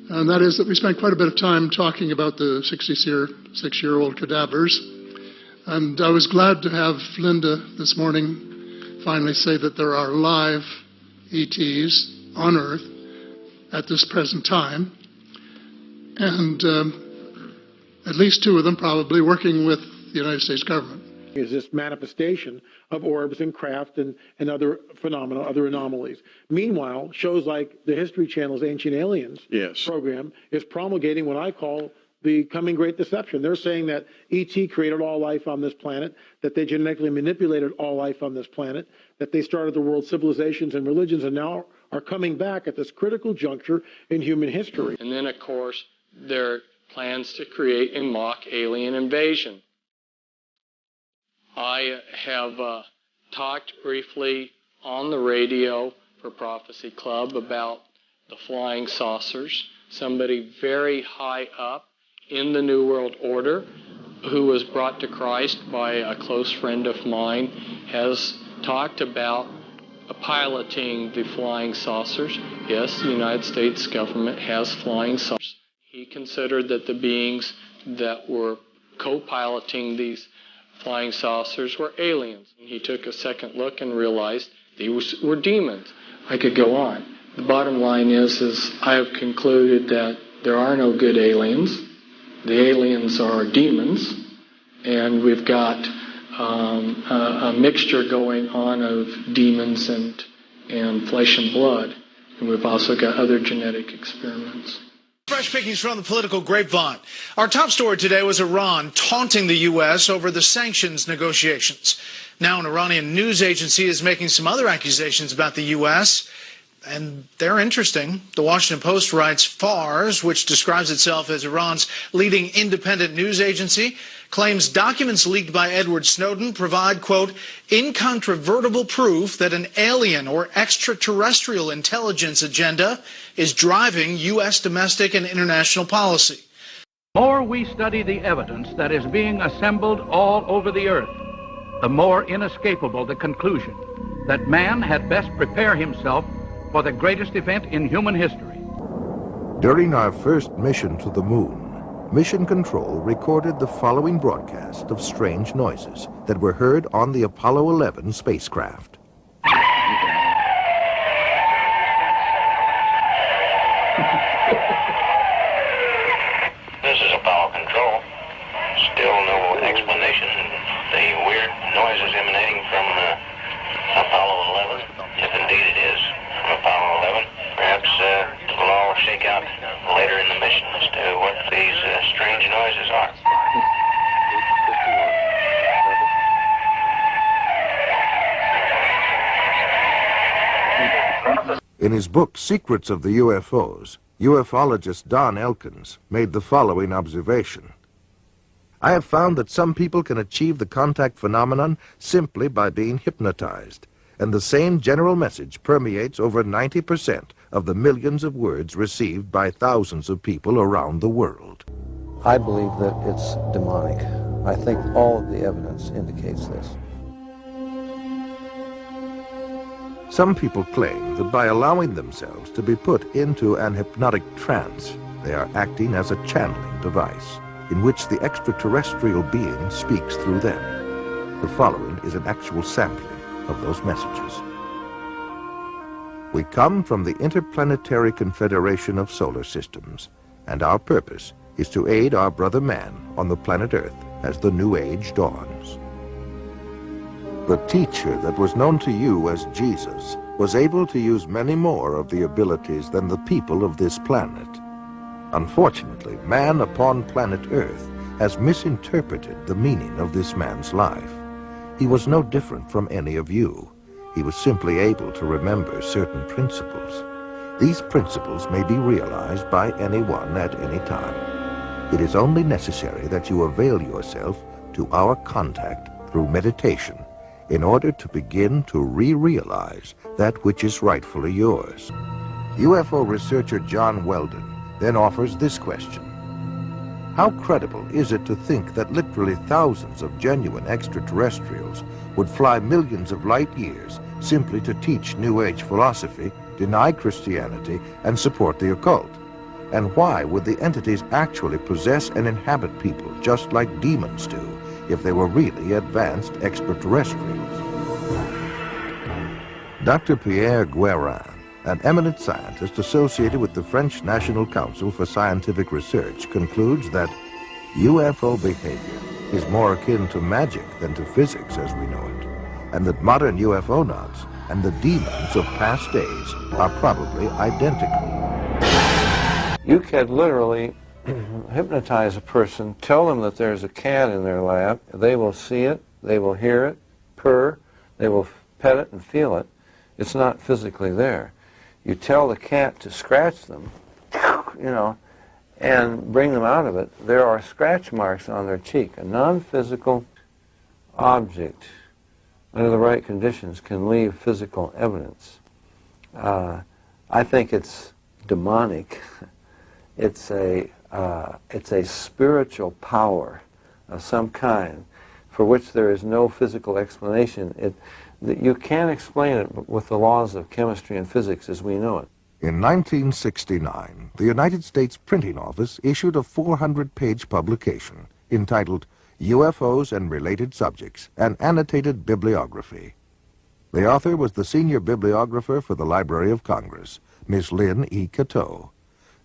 and that is that we spent quite a bit of time talking about the 66-year-old cadavers. And I was glad to have Linda this morning finally say that there are live ETs on Earth at this present time. And at least 2 of them probably working with the United States government. Is this manifestation of orbs and craft and other phenomena, other anomalies. Meanwhile, shows like the History Channel's Ancient Aliens program is promulgating what I call the coming great deception. They're saying that ET created all life on this planet, that they genetically manipulated all life on this planet, that they started the world's civilizations and religions, and now are coming back at this critical juncture in human history. And then, of course, there are plans to create a mock alien invasion. I have talked briefly on the radio for Prophecy Club about the flying saucers. Somebody very high up in the New World Order, who was brought to Christ by a close friend of mine, has talked about piloting the flying saucers. Yes, the United States government has flying saucers. He considered that the beings that were co-piloting these flying saucers were aliens. He took a second look and realized these were demons. I could go on. The bottom line is I have concluded that there are no good aliens. The aliens are demons, and we've got a mixture going on of demons and flesh and blood, and we've also got other genetic experiments. Fresh pickings from the political grapevine. Our top story today was Iran taunting the U.S. over the sanctions negotiations. Now an Iranian news agency is making some other accusations about the U.S., and they're interesting. The Washington Post writes FARS, which describes itself as Iran's leading independent news agency, claims documents leaked by Edward Snowden provide, quote, incontrovertible proof that an alien or extraterrestrial intelligence agenda is driving U.S. domestic and international policy. The more we study the evidence that is being assembled all over the earth, the more inescapable the conclusion that man had best prepare himself for the greatest event in human history. During our first mission to the moon, Mission Control recorded the following broadcast of strange noises that were heard on the Apollo 11 spacecraft. This is Apollo Control. Still no explanation. The weird noises emanating from Apollo 11, if indeed it is Apollo 11. Perhaps we'll all shake out later in the mission as to what these strange noises are. In his book, Secrets of the UFOs, ufologist Don Elkins made the following observation. I have found that some people can achieve the contact phenomenon simply by being hypnotized, and the same general message permeates over 90% of the millions of words received by thousands of people around the world. I believe that it's demonic. I think all of the evidence indicates this. Some people claim that by allowing themselves to be put into an hypnotic trance, they are acting as a channeling device, in which the extraterrestrial being speaks through them. The following is an actual sampling of those messages. We come from the Interplanetary Confederation of Solar Systems, and our purpose is to aid our brother man on the planet Earth as the new age dawns. The teacher that was known to you as Jesus was able to use many more of the abilities than the people of this planet. Unfortunately, man upon planet Earth has misinterpreted the meaning of this man's life. He was no different from any of you. He was simply able to remember certain principles. These principles may be realized by anyone at any time. It is only necessary that you avail yourself to our contact through meditation in order to begin to re-realize that which is rightfully yours. UFO researcher John Weldon then offers this question. How credible is it to think that literally thousands of genuine extraterrestrials would fly millions of light years simply to teach New Age philosophy, deny Christianity, and support the occult? And why would the entities actually possess and inhabit people just like demons do if they were really advanced extraterrestrials? Dr. Pierre Guérin, an eminent scientist associated with the French National Council for Scientific Research, concludes that UFO behavior is more akin to magic than to physics as we know it, and that modern UFO nuts and the demons of past days are probably identical. You can literally hypnotize a person, tell them that there's a cat in their lap, they will see it, they will hear it, purr, they will pet it and feel it. It's not physically there. You tell the cat to scratch them, you know, and bring them out of it. There are scratch marks on their cheek. A non-physical object, under the right conditions, can leave physical evidence. I think it's demonic. It's a spiritual power of some kind for which there is no physical explanation. You can't explain it with the laws of chemistry and physics as we know it. In 1969, the United States Printing Office issued a 400-page publication entitled UFOs and Related Subjects, an Annotated Bibliography. The author was the senior bibliographer for the Library of Congress, Ms. Lynn E. Cateau.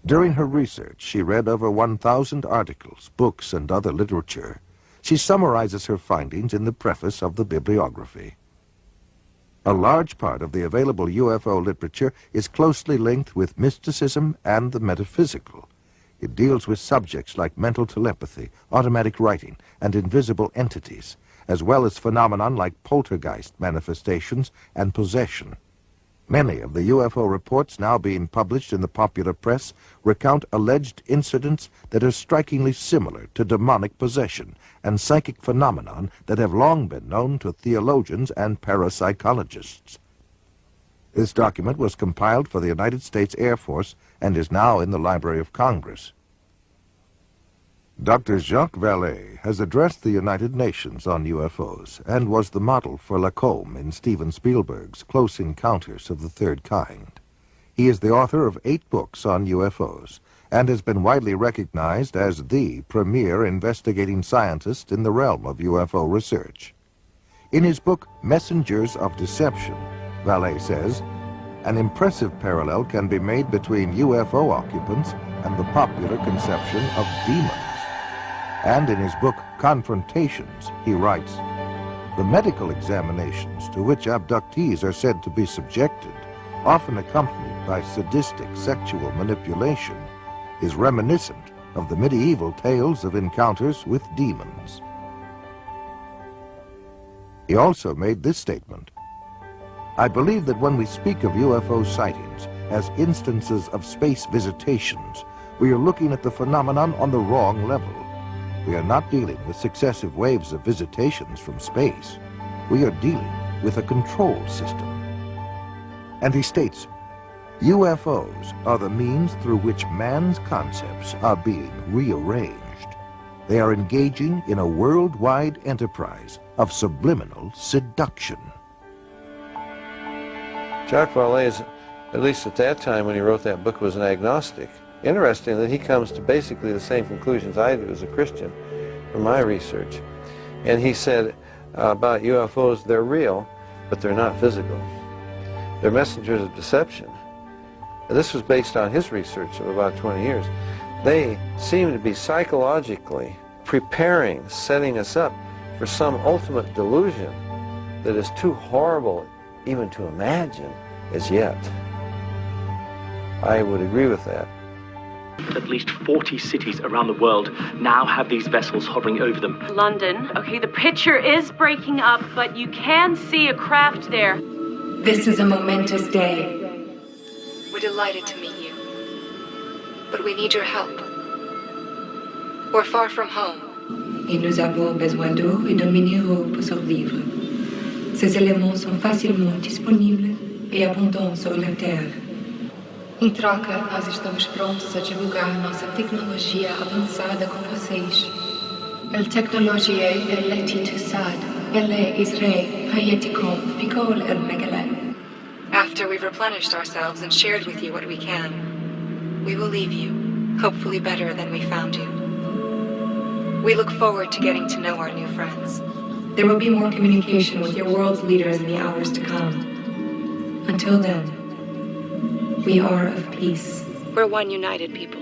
During her research, she read over 1,000 articles, books, and other literature. She summarizes her findings in the preface of the bibliography. A large part of the available UFO literature is closely linked with mysticism and the metaphysical. It deals with subjects like mental telepathy, automatic writing, and invisible entities, as well as phenomena like poltergeist manifestations and possession. Many of the UFO reports now being published in the popular press recount alleged incidents that are strikingly similar to demonic possession and psychic phenomenon that have long been known to theologians and parapsychologists. This document was compiled for the United States Air Force and is now in the Library of Congress. Dr. Jacques Vallée has addressed the United Nations on UFOs and was the model for Lacombe in Steven Spielberg's Close Encounters of the Third Kind. He is the author of 8 books on UFOs and has been widely recognized as the premier investigating scientist in the realm of UFO research. In his book, Messengers of Deception, Vallée says, an impressive parallel can be made between UFO occupants and the popular conception of demons. And in his book, Confrontations, he writes, the medical examinations to which abductees are said to be subjected, often accompanied by sadistic sexual manipulation, is reminiscent of the medieval tales of encounters with demons. He also made this statement, I believe that when we speak of UFO sightings as instances of space visitations, we are looking at the phenomenon on the wrong level. We are not dealing with successive waves of visitations from space. We are dealing with a control system. And he states, UFOs are the means through which man's concepts are being rearranged. They are engaging in a worldwide enterprise of subliminal seduction. Jacques Vallée, at least at that time when he wrote that book, was an agnostic. Interesting that he comes to basically the same conclusions I do as a Christian from my research. And he said about UFOs, they're real, but they're not physical. They're messengers of deception. And this was based on his research of about 20 years. They seem to be psychologically preparing, setting us up for some ultimate delusion that is too horrible even to imagine as yet. I would agree with that. At least 40 cities around the world now have these vessels hovering over them. London. Okay, the picture is breaking up, but you can see a craft there. This is a momentous day. We're delighted to meet you. But we need your help. We're far from home. Et nous avons besoin d'eau et de minéraux pour survivre. Ces éléments sont facilement disponibles e abundants sur la Terre. Em troca, nós estamos prontos a divulgar nossa tecnologia avançada com vocês. A tecnologia التي تساعد على إزراء حياتكم في كل المجالات. After we've replenished ourselves and shared with you what we can, we will leave you, hopefully better than we found you. We look forward to getting to know our new friends. There will be more communication with your world's leaders in the hours to come. Until then, we are of peace. We're one united people.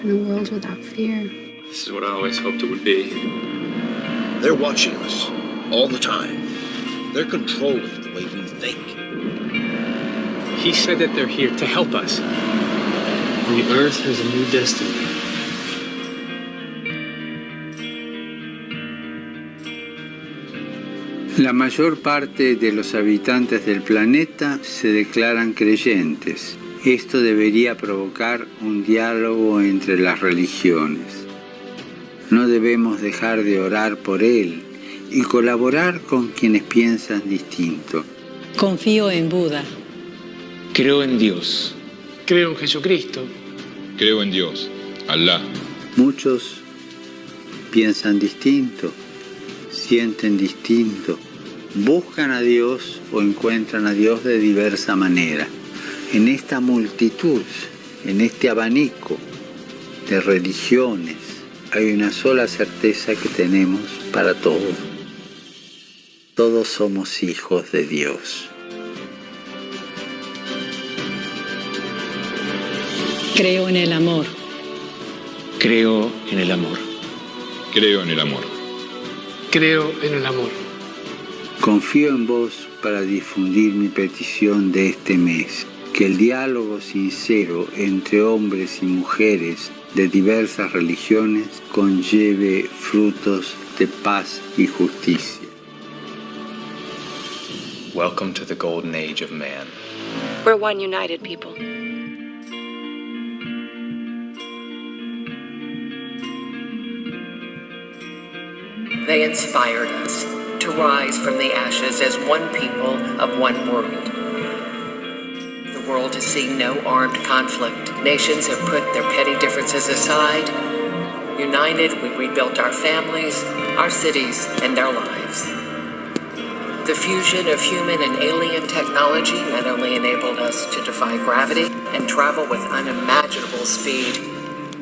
In a world without fear. This is what I always hoped it would be. They're watching us all the time. They're controlling the way we think. He said that they're here to help us. The Earth has a new destiny. La mayor parte de los habitantes del planeta se declaran creyentes. Esto debería provocar un diálogo entre las religiones. No debemos dejar de orar por él y colaborar con quienes piensan distinto. Confío en Buda. Creo en Dios. Creo en Jesucristo. Creo en Dios, Alá. Muchos piensan distinto, sienten distinto, buscan a Dios o encuentran a Dios de diversa manera. En esta multitud, en este abanico de religiones, hay una sola certeza que tenemos para todos. Todos somos hijos de Dios. Creo en el amor. Creo en el amor. Creo en el amor. Creo en el amor. Confío en vos para difundir mi petición de este mes. Que el diálogo sincero entre hombres y mujeres de diversas religiones conlleve frutos de paz y justicia. Welcome to the golden age of man. We're one united people. They inspired us to rise from the ashes as one people of one world. The world has seen no armed conflict. Nations have put their petty differences aside United, we rebuilt our families, our cities, and our lives. The fusion of human and alien technology not only enabled us to defy gravity and travel with unimaginable speed,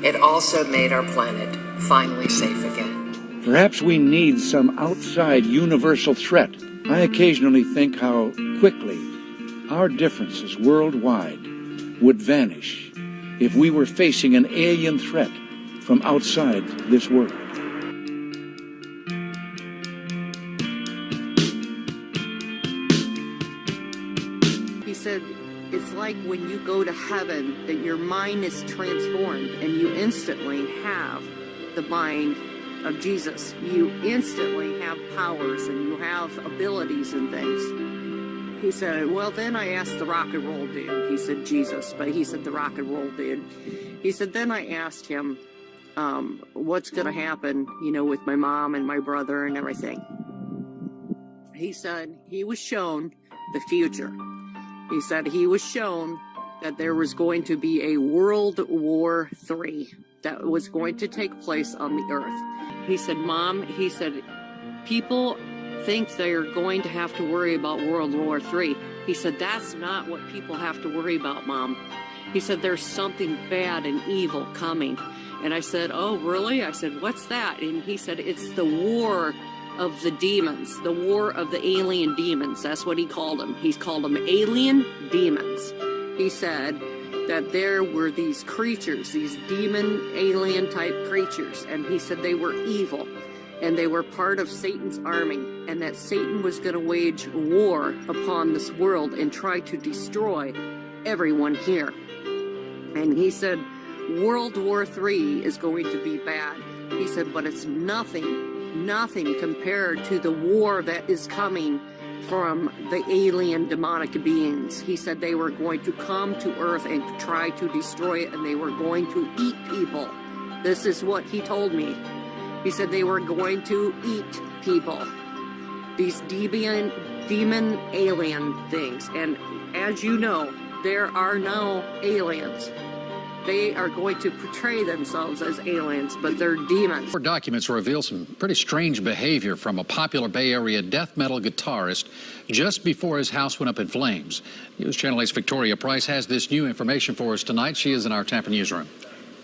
it also made our planet finally safe again. Perhaps we need some outside universal threat. I occasionally think how quickly our differences worldwide would vanish if we were facing an alien threat from outside this world. He said, it's like when you go to heaven that your mind is transformed and you instantly have the mind of Jesus. You instantly have powers and you have abilities and things. He said, well, then I asked the rock and roll dude. He said Jesus, but he said the rock and roll dude. He said, then I asked him, what's going to happen, with my mom and my brother and everything. He said he was shown the future. He said he was shown that there was going to be a World War III that was going to take place on the earth. He said, Mom, he said, people think they're going to have to worry about World War III. He said, that's not what people have to worry about, Mom. He said, there's something bad and evil coming. And I said, oh, really? I said, what's that? And he said, it's the war of the demons, the war of the alien demons. That's what he called them. He's called them alien demons. He said that there were these creatures, these demon alien type creatures. And he said they were evil and they were part of Satan's army, and that Satan was going to wage war upon this world and try to destroy everyone here. And he said, World War III is going to be bad. He said, but it's nothing compared to the war that is coming from the alien demonic beings. He said they were going to come to Earth and try to destroy it, and they were going to eat people. This is what he told me. He said they were going to eat people. These demon alien things. And as you know, there are no aliens. They are going to portray themselves as aliens, but they're demons. Documents reveal some pretty strange behavior from a popular Bay Area death metal guitarist just before his house went up in flames. News Channel 8's Victoria Price has this new information for us tonight. She is in our Tampa newsroom.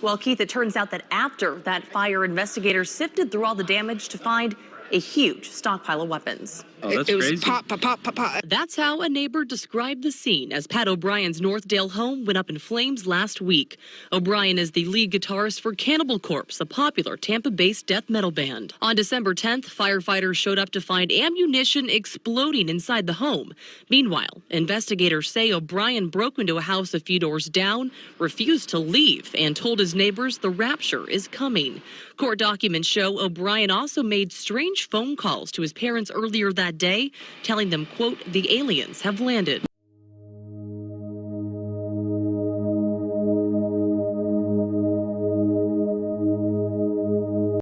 Well, Keith, it turns out that after that fire, investigators sifted through all the damage to find a huge stockpile of weapons. Oh, that's crazy. It was pop, pop, pop, pop, pop. That's how a neighbor described the scene as Pat O'Brien's Northdale home went up in flames last week. O'Brien is the lead guitarist for Cannibal Corpse, a popular Tampa-based death metal band. On December 10th, firefighters showed up to find ammunition exploding inside the home. Meanwhile, investigators say O'Brien broke into a house a few doors down, refused to leave, and told his neighbors the rapture is coming. Court documents show O'Brien also made strange phone calls to his parents earlier that day, telling them, quote, the aliens have landed.